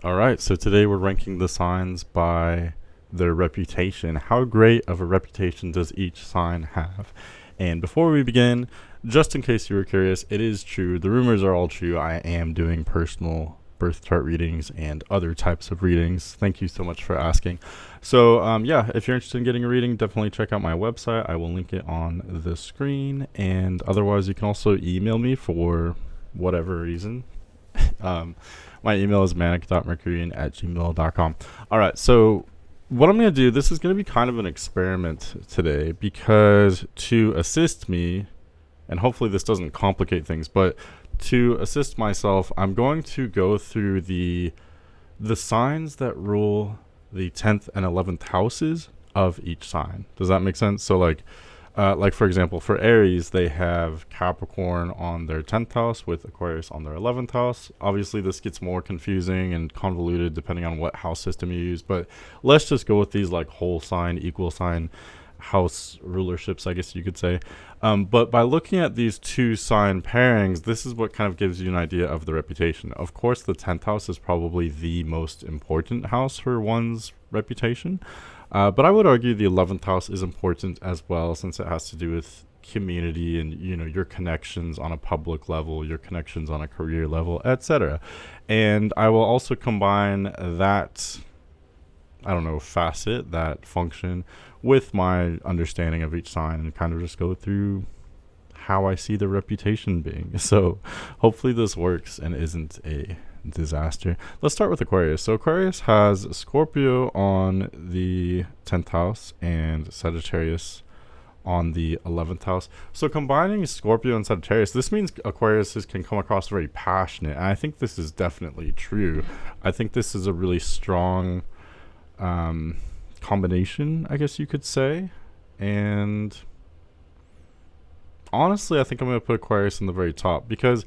All right, so today we're ranking the signs by their reputation. How great of a reputation does each sign have? And before we begin, just in case you were curious, it is true. The rumors are all true. I am doing personal birth chart readings and other types of readings. Thank you so much for asking. So, yeah, if you're interested in getting a reading, definitely check out my website. I will link it on the screen. And otherwise, you can also email me for whatever reason. Um, my email is manic.mercurian@gmail.com. All right, so what I'm going to do, this is going to be kind of an experiment today because to assist me, and hopefully this doesn't complicate things, but to assist myself, I'm going to go through the signs that rule the 10th and 11th houses of each sign. Does that make sense? So like for example, for Aries, they have Capricorn on their 10th house with Aquarius on their 11th house. Obviously, this gets more confusing and convoluted depending on what house system you use, but let's just go with these like whole sign, equal sign house rulerships, I guess you could say. But by looking at these two sign pairings, this is what kind of gives you an idea of the reputation. Of course, the 10th house is probably the most important house for one's reputation. But I would argue the 11th house is important as well, since it has to do with community and your connections on a public level, your connections on a career level, etc. And I will also combine that, I don't know, facet, that function, with my understanding of each sign and kind of just go through how I see the reputation being. So hopefully this works and isn't a disaster. Let's start with Aquarius. So Aquarius has Scorpio on the 10th house and Sagittarius on the 11th house. So combining Scorpio and Sagittarius, this means Aquarius can come across very passionate. And I think this is definitely true. I think this is a really strong combination, I guess you could say. And honestly, I think I'm going to put Aquarius in the very top because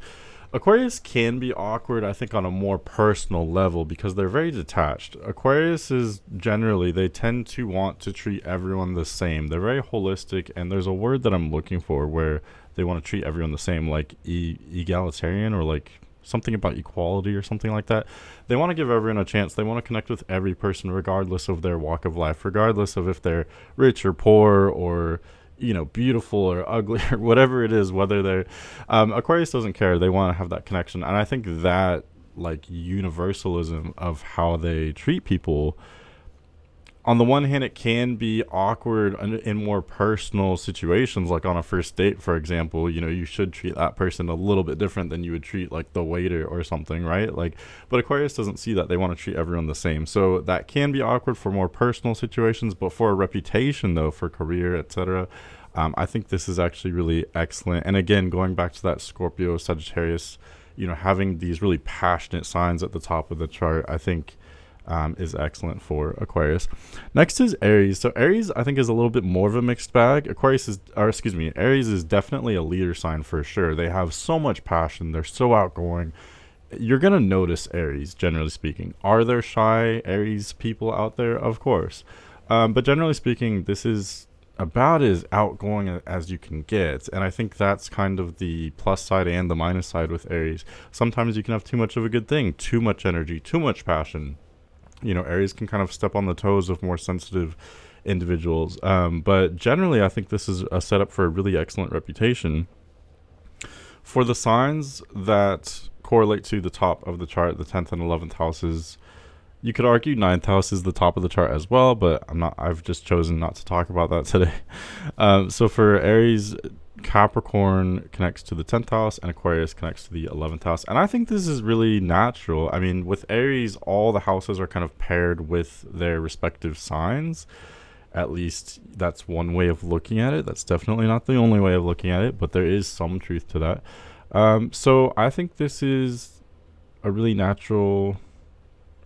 Aquarius can be awkward, I think, on a more personal level because they're very detached. Aquarius is generally, they tend to want to treat everyone the same. They're very holistic, and there's a word that I'm looking for where they want to treat everyone the same, like egalitarian, or like something about equality or something like that. They want to give everyone a chance. They want to connect with every person regardless of their walk of life, regardless of if they're rich or poor or beautiful or ugly or whatever it is, whether they're Aquarius doesn't care. They want to have that connection. And I think that like universalism of how they treat people, on the one hand, it can be awkward in more personal situations, like on a first date, for example. You should treat that person a little bit different than you would treat like the waiter or something, right? But Aquarius doesn't see that. They want to treat everyone the same. So that can be awkward for more personal situations, but for a reputation, though, for career, etc., I think this is actually really excellent. And again, going back to that Scorpio, Sagittarius, having these really passionate signs at the top of the chart, I think is excellent for Aquarius. Next is Aries. So Aries, I think, is a little bit more of a mixed bag. Aries is definitely a leader sign for sure. They have so much passion. They're so outgoing. You're going to notice Aries, generally speaking. Are there shy Aries people out there? Of course. But generally speaking, this is about as outgoing as you can get. And I think that's kind of the plus side and the minus side with Aries. Sometimes you can have too much of a good thing, too much energy, too much passion. Aries can kind of step on the toes of more sensitive individuals. But generally, I think this is a setup for a really excellent reputation. For the signs that correlate to the top of the chart, the 10th and 11th houses, you could argue 9th house is the top of the chart as well, but I've just chosen not to talk about that today. So for Aries, Capricorn connects to the 10th house and Aquarius connects to the 11th house. And I think this is really natural. I mean, with Aries, all the houses are kind of paired with their respective signs. At least that's one way of looking at it. That's definitely not the only way of looking at it, but there is some truth to that. So I think this is a really natural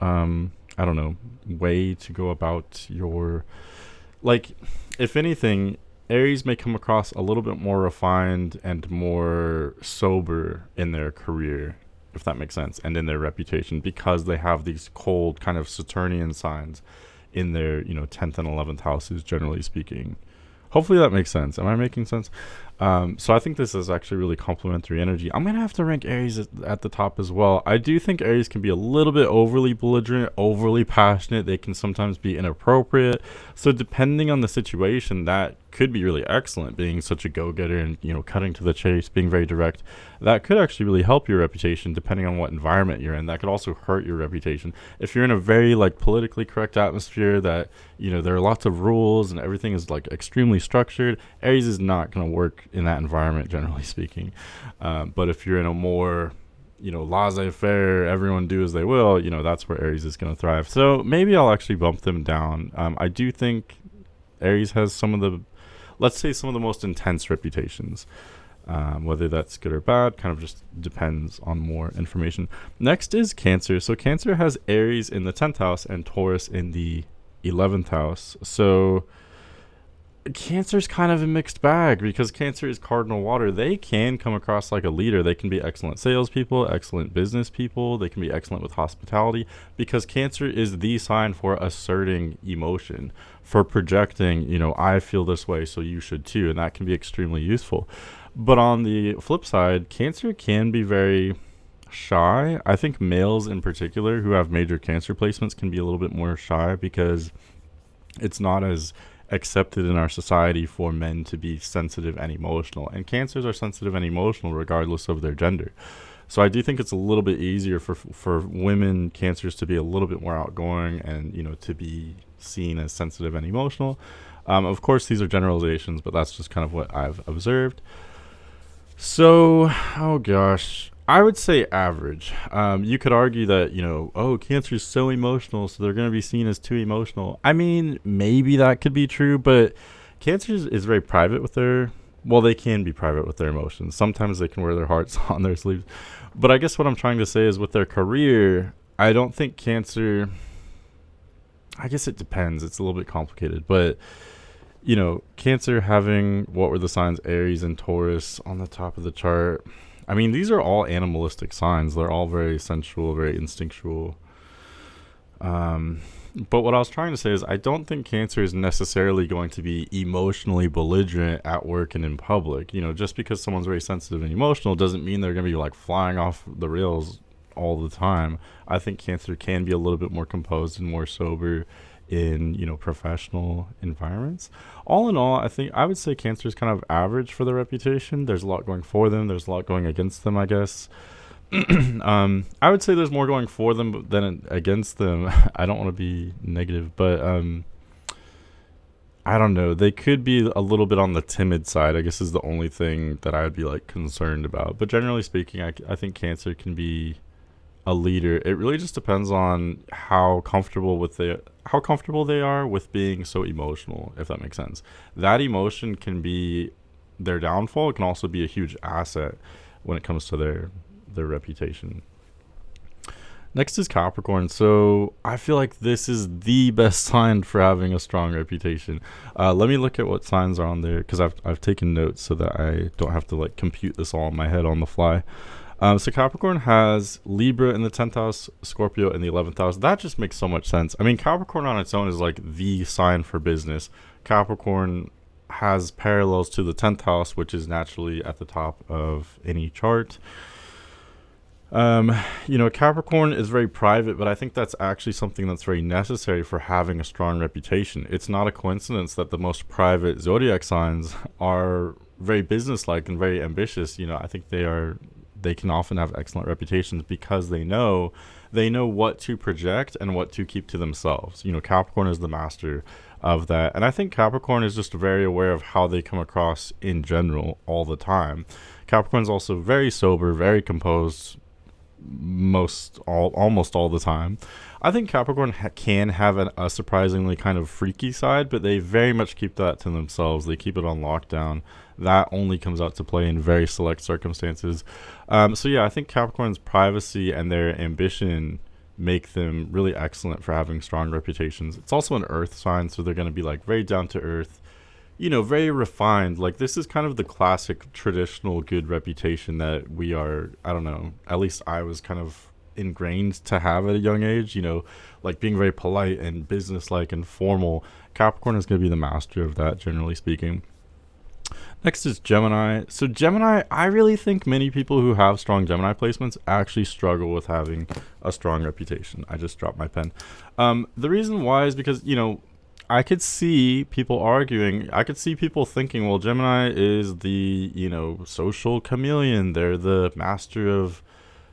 way to go about your, if anything, Aries may come across a little bit more refined and more sober in their career, if that makes sense, and in their reputation, because they have these cold kind of Saturnian signs in their 10th and 11th houses, generally speaking. Hopefully that makes sense. Am I making sense? So I think this is actually really complementary energy. I'm going to have to rank Aries at the top as well. I do think Aries can be a little bit overly belligerent, overly passionate. They can sometimes be inappropriate. So depending on the situation, that could be really excellent, being such a go-getter and, cutting to the chase, being very direct. That could actually really help your reputation depending on what environment you're in. That could also hurt your reputation. If you're in a very politically correct atmosphere that, there are lots of rules and everything is extremely structured, Aries is not going to work in that environment, generally speaking. But if you're in a more laissez-faire, everyone do as they will, that's where Aries is going to thrive. So maybe I'll actually bump them down. I do think Aries has some of the most intense reputations. Whether that's good or bad kind of just depends on more information. Next is Cancer. So Cancer has Aries in the 10th house and Taurus in the 11th house. So Cancer's kind of a mixed bag because Cancer is cardinal water. They can come across like a leader. They can be excellent salespeople, excellent business people. They can be excellent with hospitality because Cancer is the sign for asserting emotion, for projecting, I feel this way, so you should too. And that can be extremely useful. But on the flip side, Cancer can be very shy. I think males in particular who have major Cancer placements can be a little bit more shy because it's not as accepted in our society for men to be sensitive and emotional, and Cancers are sensitive and emotional regardless of their gender. So I do think it's a little bit easier for women Cancers to be a little bit more outgoing and to be seen as sensitive and emotional. Of course these are generalizations, but that's just kind of what I've observed. So oh gosh, I would say average. You could argue that, Cancer is so emotional, so they're going to be seen as too emotional. I mean, maybe that could be true, but Cancer is very private with they can be private with their emotions. Sometimes they can wear their hearts on their sleeves. But I guess what I'm trying to say is with their career, I don't think Cancer, I guess it depends. It's a little bit complicated, but Cancer having, what were the signs, Aries and Taurus on the top of the chart. I mean, these are all animalistic signs. They're all very sensual, very instinctual. But what I was trying to say is I don't think Cancer is necessarily going to be emotionally belligerent at work and in public. Just because someone's very sensitive and emotional doesn't mean they're going to be flying off the rails all the time. I think Cancer can be a little bit more composed and more sober in professional environments. All in all, I would say Cancer is kind of average for their reputation. There's a lot going for them, there's a lot going against them, I guess. I would say there's more going for them than against them. I don't want to be negative, but I don't know, they could be a little bit on the timid side, I guess, is the only thing that I would be concerned about. But generally speaking, I think Cancer can be a leader. It really just depends on how comfortable they are with being so emotional, if that makes sense. That emotion can be their downfall. It can also be a huge asset when it comes to their reputation. Next is Capricorn. So I feel like this is the best sign for having a strong reputation. Let me look at what signs are on there because I've taken notes so that I don't have to compute this all in my head on the fly. So Capricorn has Libra in the 10th house, Scorpio in the 11th house. That just makes so much sense. I mean, Capricorn on its own is the sign for business. Capricorn has parallels to the 10th house, which is naturally at the top of any chart. Capricorn is very private, but I think that's actually something that's very necessary for having a strong reputation. It's not a coincidence that the most private zodiac signs are very businesslike and very ambitious. I think they can often have excellent reputations because they know what to project and what to keep to themselves. Capricorn is the master of that. And I think Capricorn is just very aware of how they come across in general all the time. Capricorn's also very sober, very composed almost all the time. I think Capricorn can have a surprisingly kind of freaky side, but they very much keep that to themselves. They keep it on lockdown. That only comes out to play in very select circumstances. So yeah, I think Capricorn's privacy and their ambition make them really excellent for having strong reputations. It's also an earth sign, so they're going to be very down to earth, very refined. This is kind of the classic traditional good reputation that we are, I don't know, at least I was kind of ingrained to have at a young age, being very polite and businesslike and formal. Capricorn is going to be the master of that, generally speaking. Next is Gemini. So Gemini, I really think many people who have strong Gemini placements actually struggle with having a strong reputation. I just dropped my pen. The reason why is because, I could see people arguing. I could see people thinking, well, Gemini is the, social chameleon. They're the master of,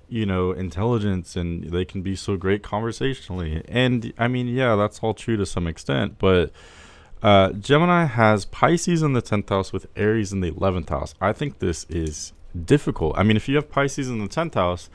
intelligence, and they can be so great conversationally. And I mean, yeah, that's all true to some extent, but Gemini has Pisces in the 10th house with Aries in the 11th house. I think this is difficult. I mean, if you have Pisces in the 10th house,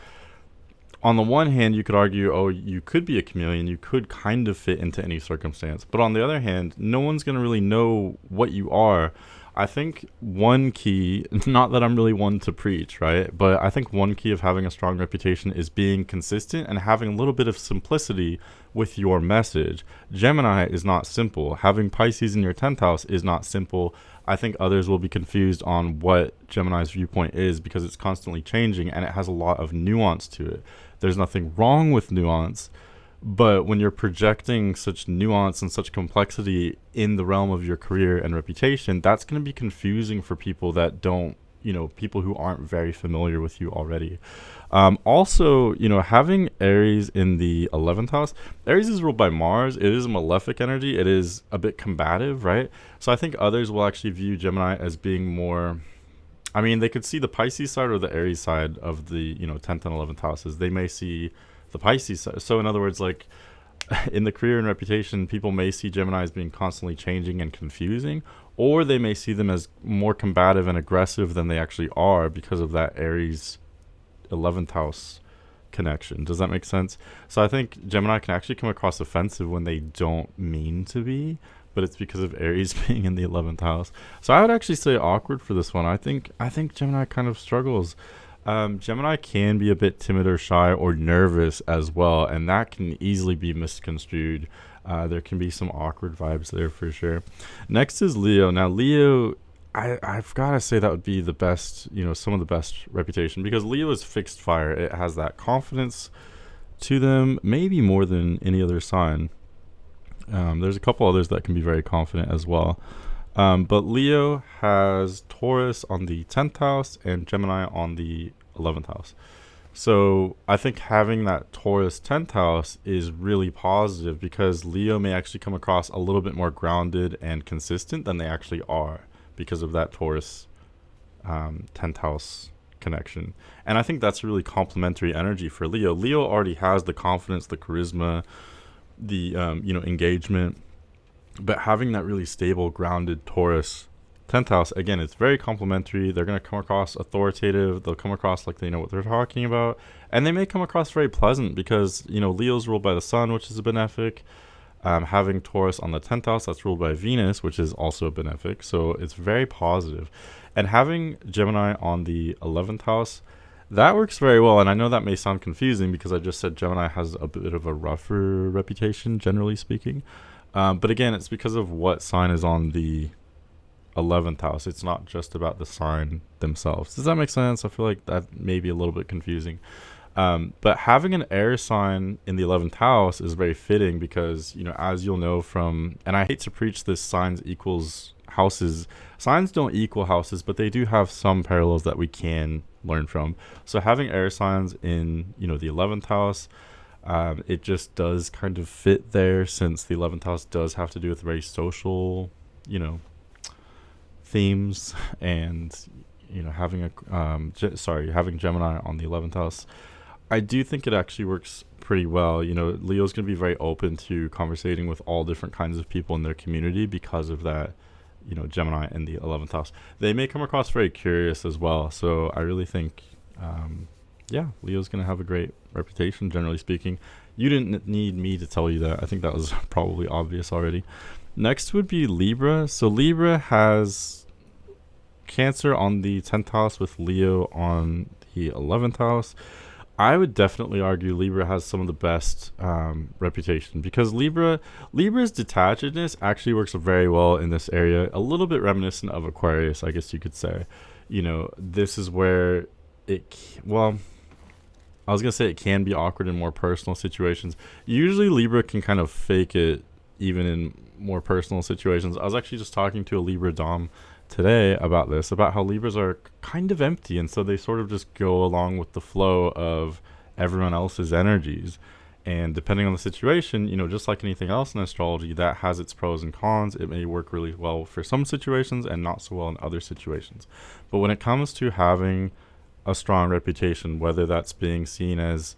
on the one hand, you could argue, oh, you could be a chameleon. You could kind of fit into any circumstance. But on the other hand, no one's going to really know what you are. I think one key, not that I'm really one to preach, right? But I think one key of having a strong reputation is being consistent and having a little bit of simplicity with your message. Gemini is not simple. Having Pisces in your 10th house is not simple. I think others will be confused on what Gemini's viewpoint is because it's constantly changing and it has a lot of nuance to it. There's nothing wrong with nuance, but when you're projecting such nuance and such complexity in the realm of your career and reputation, that's going to be confusing for people that don't, people who aren't very familiar with you already. Also, having Aries in the 11th house, Aries is ruled by Mars. It is a malefic energy. It is a bit combative, right? So I think others will actually view Gemini as being more, I mean, they could see the Pisces side or the Aries side of the, 10th and 11th houses. They may see the Pisces side. So in other words, like in the career and reputation, people may see Gemini as being constantly changing and confusing, or they may see them as more combative and aggressive than they actually are because of that Aries 11th house connection. Does that make sense? So I think Gemini can actually come across offensive when they don't mean to be, but it's because of Aries being in the 11th house. So I would actually say awkward for this one. I think Gemini kind of struggles. Gemini can be a bit timid or shy or nervous as well, and that can easily be misconstrued. There can be some awkward vibes there for sure. Next is Leo. Now, Leo, I've got to say that would be the best, some of the best reputation, because Leo is fixed fire. It has that confidence to them, maybe more than any other sign. There's a couple others that can be very confident as well. But Leo has Taurus on the 10th house and Gemini on the 11th house. So I think having that Taurus 10th house is really positive because Leo may actually come across a little bit more grounded and consistent than they actually are because of that Taurus 10th house connection. And I think that's a really complementary energy for Leo. Leo already has the confidence, the charisma, the engagement, but having that really stable, grounded Taurus 10th house, again, it's very complimentary. They're going to come across authoritative. They'll come across like they know what they're talking about. And they may come across very pleasant because, Leo's ruled by the sun, which is a benefic. Having Taurus on the 10th house, that's ruled by Venus, which is also a benefic. So it's very positive. And having Gemini on the 11th house, that works very well. And I know that may sound confusing because I just said Gemini has a bit of a rougher reputation, generally speaking. But again, it's because of what sign is on the 11th house. It's not just about the sign themselves. Does that make sense? I feel like that may be a little bit confusing. But having an air sign in the 11th house is very fitting because, as you'll know from, and I hate to preach this signs equals houses. Signs don't equal houses, but they do have some parallels that we can learn from. So having air signs in, the 11th house, it just does kind of fit there since the 11th house does have to do with very social, themes, and having having Gemini on the 11th house, I do think it actually works pretty well. Leo's going to be very open to conversating with all different kinds of people in their community because of that, Gemini in the 11th house. They may come across very curious as well, so I really think Leo's going to have a great reputation, generally speaking. You didn't need me to tell you that. I think that was probably obvious already. Next would be Libra. So Libra has Cancer on the 10th house with Leo on the 11th house. I would definitely argue Libra has some of the best reputation because Libra's detachedness actually works very well in this area. A little bit reminiscent of Aquarius, I guess you could say. This is where I was going to say it can be awkward in more personal situations. Usually Libra can kind of fake it even in more personal situations. I was actually just talking to a Libra Dom today about this, about how Libras are kind of empty, and so they sort of just go along with the flow of everyone else's energies. And depending on the situation, just like anything else in astrology, that has its pros and cons. It may work really well for some situations and not so well in other situations. But when it comes to having a strong reputation, whether that's being seen as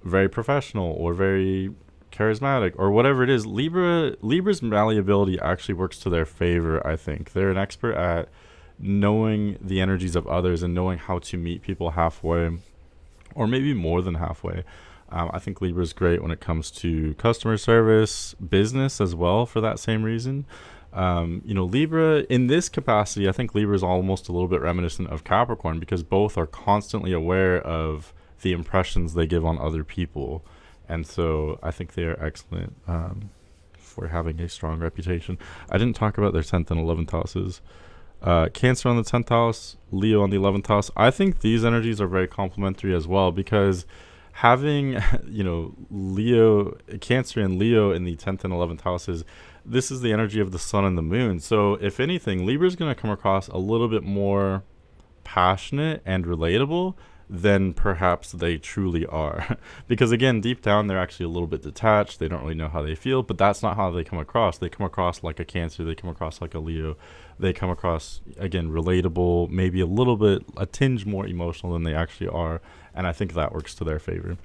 very professional or very charismatic or whatever it is, Libra's malleability actually works to their favor. I think they're an expert at knowing the energies of others and knowing how to meet people halfway, or maybe more than halfway. I think Libra is great when it comes to customer service, business as well, for that same reason. Libra, in this capacity, I think Libra is almost a little bit reminiscent of Capricorn, because both are constantly aware of the impressions they give on other people. And so I think they are excellent for having a strong reputation. I didn't talk about their 10th and 11th houses. Cancer on the 10th house, Leo on the 11th house. I think these energies are very complementary as well, because having Leo, Cancer and Leo in the 10th and 11th houses, this is the energy of the sun and the moon. So if anything, Libra is going to come across a little bit more passionate and relatable than perhaps they truly are. Because again, deep down, they're actually a little bit detached. They don't really know how they feel, but that's not how they come across. They come across like a Cancer. They come across like a Leo. They come across, again, relatable, maybe a tinge more emotional than they actually are. And I think that works to their favor.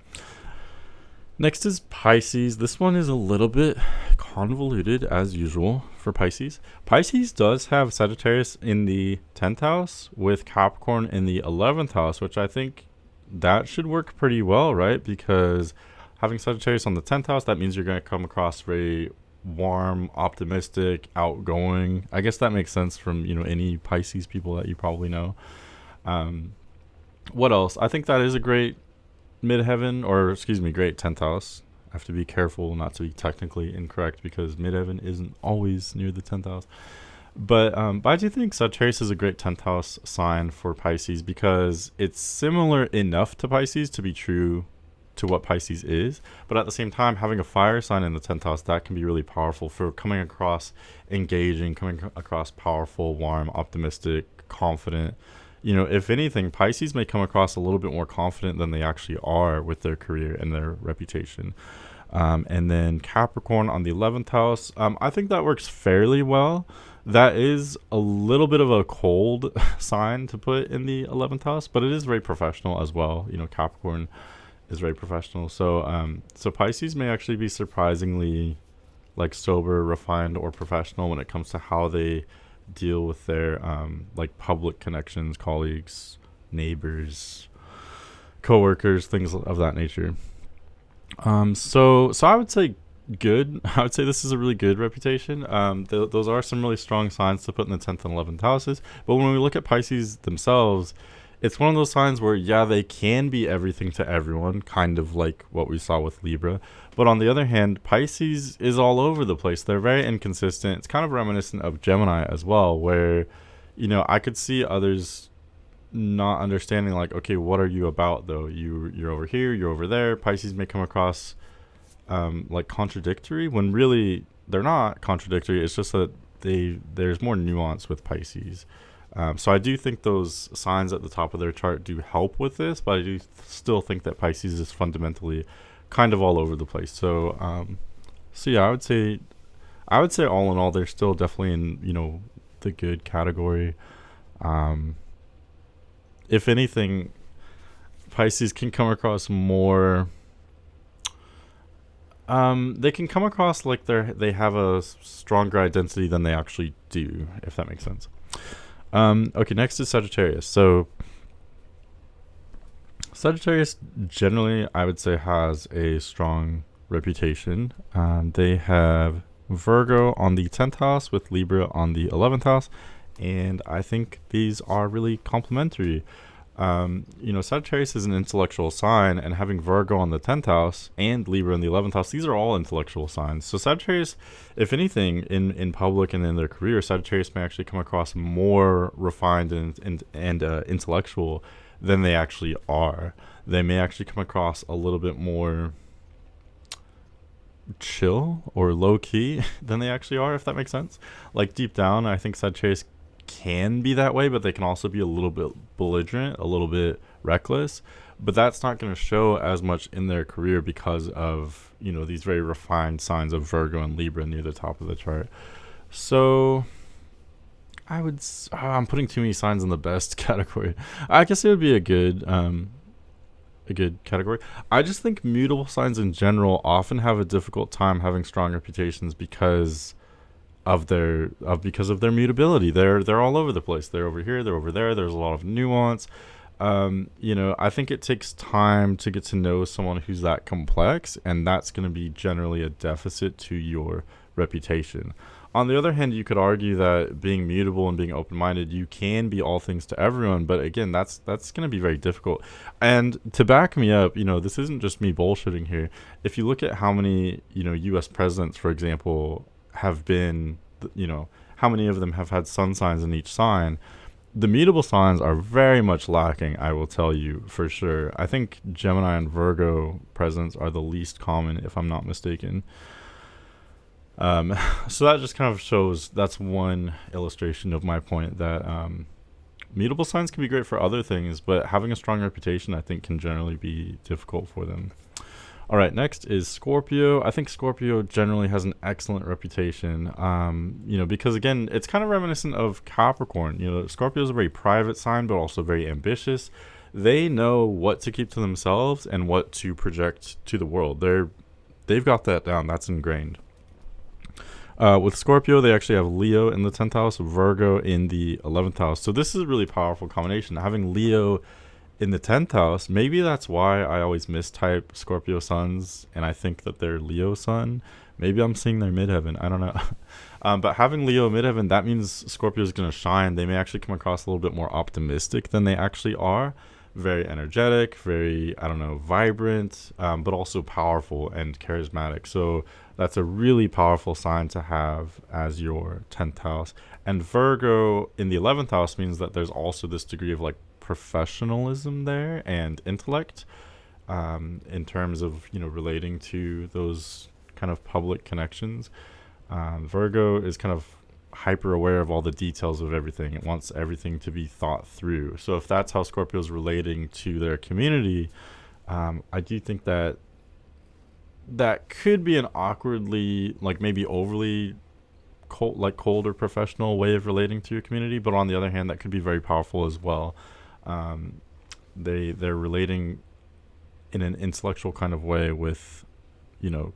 Next is Pisces. This one is a little bit convoluted as usual for Pisces. Pisces does have Sagittarius in the 10th house with Capricorn in the 11th house, which I think that should work pretty well, right? Because having Sagittarius on the 10th house, that means you're going to come across very warm, optimistic, outgoing. I guess that makes sense from, any Pisces people that you probably know. What else? I think that is a great great 10th house. I have to be careful not to be technically incorrect, because midheaven isn't always near the 10th house. But I do think Sagittarius is a great 10th house sign for Pisces, because it's similar enough to Pisces to be true to what Pisces is. But at the same time, having a fire sign in the 10th house, that can be really powerful for coming across engaging, coming across powerful, warm, optimistic, confident. If anything, Pisces may come across a little bit more confident than they actually are with their career and their reputation. And then Capricorn on the 11th house, I think that works fairly well. That is a little bit of a cold sign to put in the 11th house, but it is very professional as well. Capricorn is very professional. So Pisces may actually be surprisingly sober, refined, or professional when it comes to how they deal with their public connections, colleagues, neighbors, co-workers, things of that nature. So I would say good. I would say this is a really good reputation. Those are some really strong signs to put in the 10th and 11th houses. But when we look at Pisces themselves, it's one of those signs where, they can be everything to everyone, kind of like what we saw with Libra. But on the other hand, Pisces is all over the place. They're very inconsistent. It's kind of reminiscent of Gemini as well, where, I could see others not understanding, okay, what are you about, though? You're over here, you're over there. Pisces may come across contradictory, when really they're not contradictory. It's just that there's more nuance with Pisces. So I do think those signs at the top of their chart do help with this, but I do still think that Pisces is fundamentally kind of all over the place. So I would say all in all, they're still definitely in, the good category. If anything, Pisces can come across more, they can come across like they have a stronger identity than they actually do, if that makes sense. Okay, next is Sagittarius. So Sagittarius generally, I would say, has a strong reputation. They have Virgo on the 10th house with Libra on the 11th house, and I think these are really complementary. Sagittarius is an intellectual sign, and having Virgo on the 10th house and Libra in the 11th house, these are all intellectual signs. So Sagittarius, if anything, in public and in their career, Sagittarius may actually come across more refined and intellectual than they actually are. They may actually come across a little bit more chill or low key than they actually are, if that makes sense. Deep down, I think Sagittarius can be that way, but they can also be a little bit belligerent, a little bit reckless. But that's not going to show as much in their career because of, these very refined signs of Virgo and Libra near the top of the chart. So I'm putting too many signs in the best category. I guess it would be a good category. I just think mutable signs in general often have a difficult time having strong reputations because of their mutability. They're all over the place. They're over here, they're over there. There's a lot of nuance. I think it takes time to get to know someone who's that complex, and that's going to be generally a deficit to your reputation. On the other hand, you could argue that being mutable and being open-minded, you can be all things to everyone. But again, that's going to be very difficult. And to back me up, this isn't just me bullshitting here. If you look at how many, U.S. presidents, for example, have been, how many of them have had sun signs in each sign, the mutable signs are very much lacking, I will tell you for sure. I think Gemini and Virgo presidents are the least common, if I'm not mistaken. So that just kind of shows, that's one illustration of my point that mutable signs can be great for other things, but having a strong reputation, I think, can generally be difficult for them. All right, next is Scorpio. I think Scorpio generally has an excellent reputation, because, again, it's kind of reminiscent of Capricorn. Scorpio is a very private sign, but also very ambitious. They know what to keep to themselves and what to project to the world. They've got that down. That's ingrained. With Scorpio, they actually have Leo in the 10th house, Virgo in the 11th house. So this is a really powerful combination. Having Leo in the 10th house, maybe that's why I always mistype Scorpio suns, and I think that they're Leo sun. Maybe I'm seeing their midheaven. I don't know. But having Leo midheaven, that means Scorpio is going to shine. They may actually come across a little bit more optimistic than they actually are. Very energetic, very, vibrant, but also powerful and charismatic. So that's a really powerful sign to have as your 10th house. And Virgo in the 11th house means that there's also this degree of professionalism there and intellect in terms of, relating to those kind of public connections. Virgo is kind of hyper aware of all the details of everything. It wants everything to be thought through. So if that's how Scorpio is relating to their community, I do think that could be an awkwardly, maybe overly cold or professional way of relating to your community. But on the other hand, that could be very powerful as well. They're relating in an intellectual kind of way with,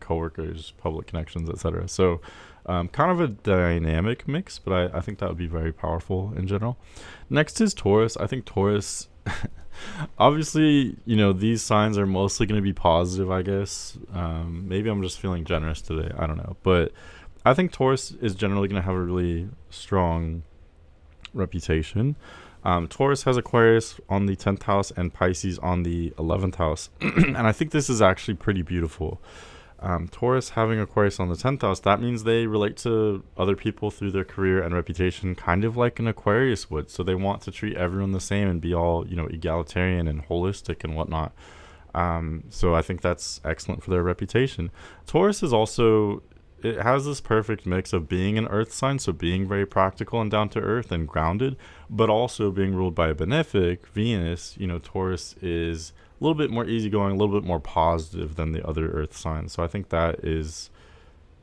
coworkers, public connections, etc. So kind of a dynamic mix, but I think that would be very powerful in general. Next is Taurus. I think Taurus, obviously, these signs are mostly going to be positive, I guess. Maybe I'm just feeling generous today. I don't know. But I think Taurus is generally going to have a really strong reputation. Taurus has Aquarius on the 10th house and Pisces on the 11th house. And I think this is actually pretty beautiful. Taurus having Aquarius on the 10th house, that means they relate to other people through their career and reputation kind of like an Aquarius would. So they want to treat everyone the same and be all, egalitarian and holistic and whatnot. So I think that's excellent for their reputation. Taurus is also, it has this perfect mix of being an earth sign, so being very practical and down to earth and grounded, but also being ruled by a benefic, Venus. Taurus is a little bit more easygoing, a little bit more positive than the other earth signs. So I think that is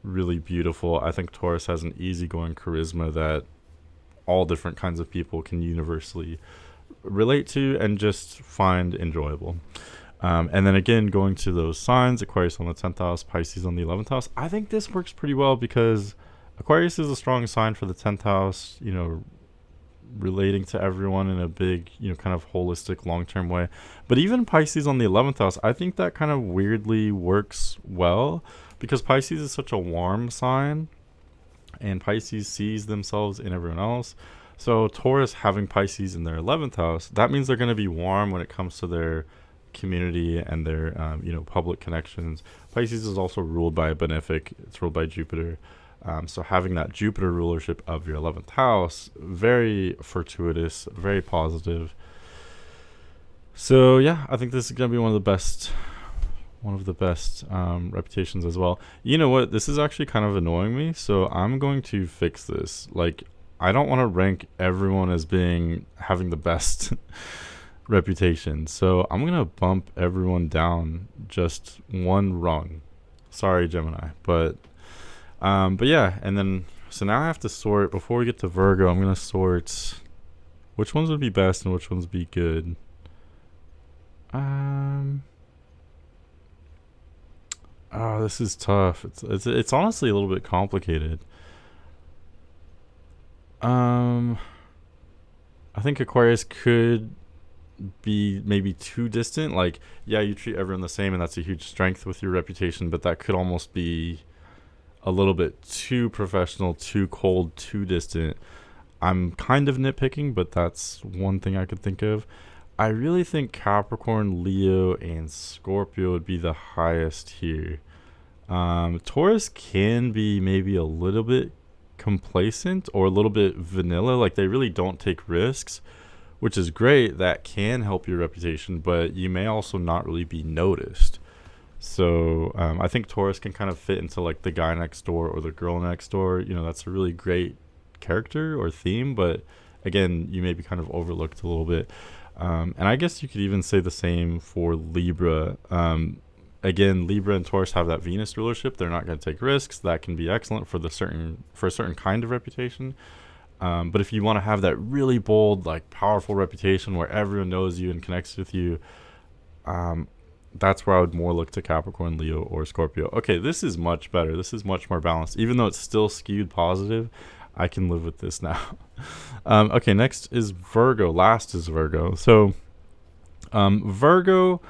really beautiful. I think Taurus has an easygoing charisma that all different kinds of people can universally relate to and just find enjoyable. And then again, going to those signs, Aquarius on the 10th house, Pisces on the 11th house, I think this works pretty well because Aquarius is a strong sign for the 10th house, relating to everyone in a big, kind of holistic long-term way. But even Pisces on the 11th house, I think that kind of weirdly works well because Pisces is such a warm sign and Pisces sees themselves in everyone else. So Taurus having Pisces in their 11th house, that means they're going to be warm when it comes to their community and their public connections. Pisces is also ruled by a benefic. It's ruled by Jupiter. So having that Jupiter rulership of your 11th house, very fortuitous, very positive. So yeah, I think this is going to be one of the best reputations as well. You know what? This is actually kind of annoying me. So I'm going to fix this. I don't want to rank everyone as being having the best reputation. So I'm gonna bump everyone down just one rung. Sorry, Gemini, but yeah, and then so now I have to sort before we get to Virgo. I'm gonna sort which ones would be best and which ones would be good. Um. Oh, this is tough. It's honestly a little bit complicated. Um, I think Aquarius could be maybe too distant. Like, yeah, you treat everyone the same, and that's a huge strength with your reputation. But that could almost be a little bit too professional, too cold, too distant. I'm kind of nitpicking, but that's one thing I could think of. I really think Capricorn, Leo, and Scorpio would be the highest here. Taurus can be maybe a little bit complacent or a little bit vanilla. Like they really don't take risks, which is great. That can help your reputation, but you may also not really be noticed. So I think Taurus can kind of fit into like the guy next door or the girl next door. You know, that's a really great character or theme, but again, you may be kind of overlooked a little bit. And I guess you could even say the same for Libra. Again, Libra and Taurus have that Venus rulership. They're not going to take risks. That can be excellent for a certain kind of reputation. But if you want to have that really bold, like powerful reputation where everyone knows you and connects with you, that's where I would more look to Capricorn, Leo, or Scorpio. Okay, this is much better. This is much more balanced. Even though it's still skewed positive, I can live with this now. Okay, next is Virgo. Last is Virgo. So, Virgo,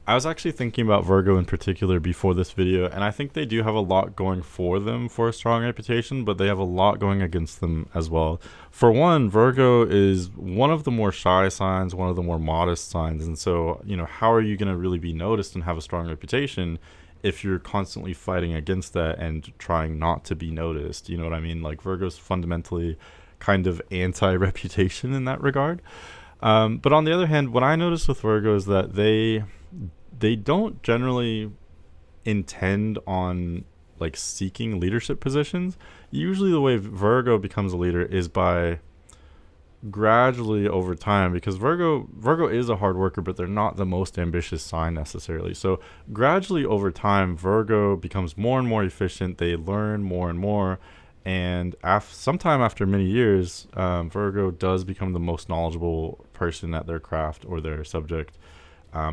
I was actually thinking about Virgo in particular before this video, and I think they do have a lot going for them for a strong reputation, but they have a lot going against them as well. For one, Virgo is one of the more shy signs, one of the more modest signs, and so, you know, how are you going to really be noticed and have a strong reputation if you're constantly fighting against that and trying not to be noticed? You know what I mean? Like Virgo's fundamentally kind of anti-reputation in that regard. But on the other hand, what I notice with Virgo is that they don't generally intend on like seeking leadership positions. Usually the way Virgo becomes a leader is by gradually over time, because Virgo is a hard worker, but they're not the most ambitious sign necessarily. So gradually over time, Virgo becomes more and more efficient. They learn more and more, and sometime after many years, Virgo does become the most knowledgeable person at their craft or their subject.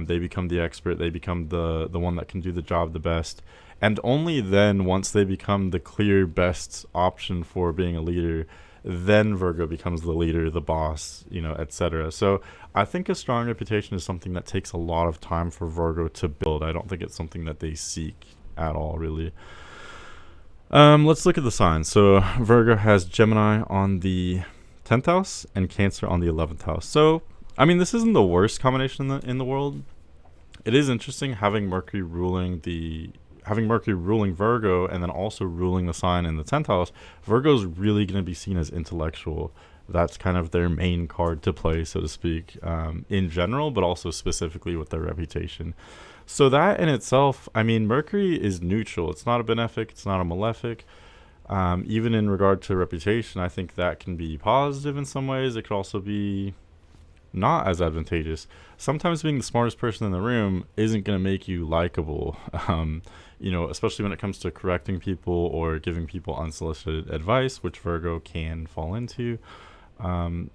They become the expert. They become the one that can do the job the best. And only then, once they become the clear best option for being a leader, then Virgo becomes the leader, the boss, you know, etc. So I think a strong reputation is something that takes a lot of time for Virgo to build. I don't think it's something that they seek at all, really. Let's look at the signs. So Virgo has Gemini on the 10th house and Cancer on the 11th house. So I mean, this isn't the worst combination in the world. It is interesting having Mercury ruling Virgo and then also ruling the sign in the 10th house. Virgo's really going to be seen as intellectual. That's kind of their main card to play, so to speak, in general, but also specifically with their reputation. So that in itself, I mean, Mercury is neutral. It's not a benefic. It's not a malefic. Even in regard to reputation, I think that can be positive in some ways. It could also be not as advantageous. Sometimes being the smartest person in the room isn't going to make you likable, you know, especially when it comes to correcting people or giving people unsolicited advice, which Virgo can fall into.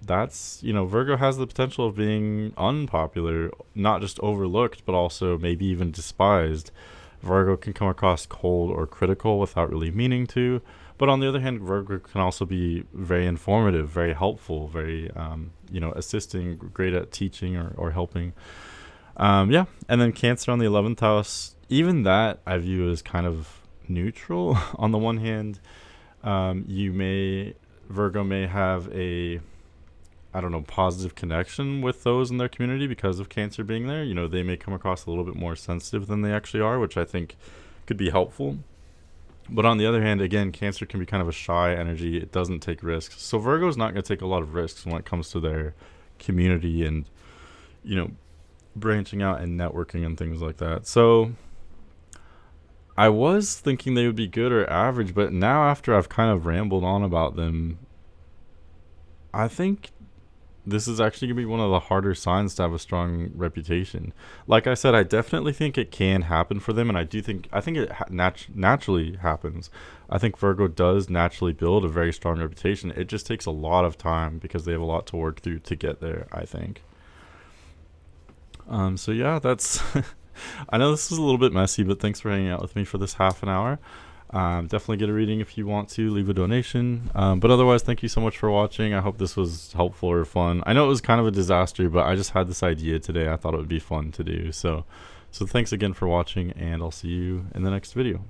That's, you know, Virgo has the potential of being unpopular, not just overlooked, but also maybe even despised. Virgo can come across cold or critical without really meaning to. But on the other hand, Virgo can also be very informative, very helpful, very, you know, assisting, great at teaching or helping. Yeah. And then Cancer on the 11th house, even that I view as kind of neutral. On the one hand, Virgo may have positive connection with those in their community because of Cancer being there. You know, they may come across a little bit more sensitive than they actually are, which I think could be helpful. But on the other hand, again, Cancer can be kind of a shy energy. It doesn't take risks. So Virgo's not going to take a lot of risks when it comes to their community and, you know, branching out and networking and things like that. So I was thinking they would be good or average, but now after I've kind of rambled on about them, I think this is actually going to be one of the harder signs to have a strong reputation. Like I said, I definitely think it can happen for them, and I think it naturally happens. I think Virgo does naturally build a very strong reputation. It just takes a lot of time because they have a lot to work through to get there, I think. So yeah, that's I know this is a little bit messy, but thanks for hanging out with me for this half an hour. Definitely get a reading if you want to. Leave a donation. But otherwise, thank you so much for watching. I hope this was helpful or fun. I know it was kind of a disaster, but I just had this idea today. I thought it would be fun to do. So thanks again for watching, and I'll see you in the next video.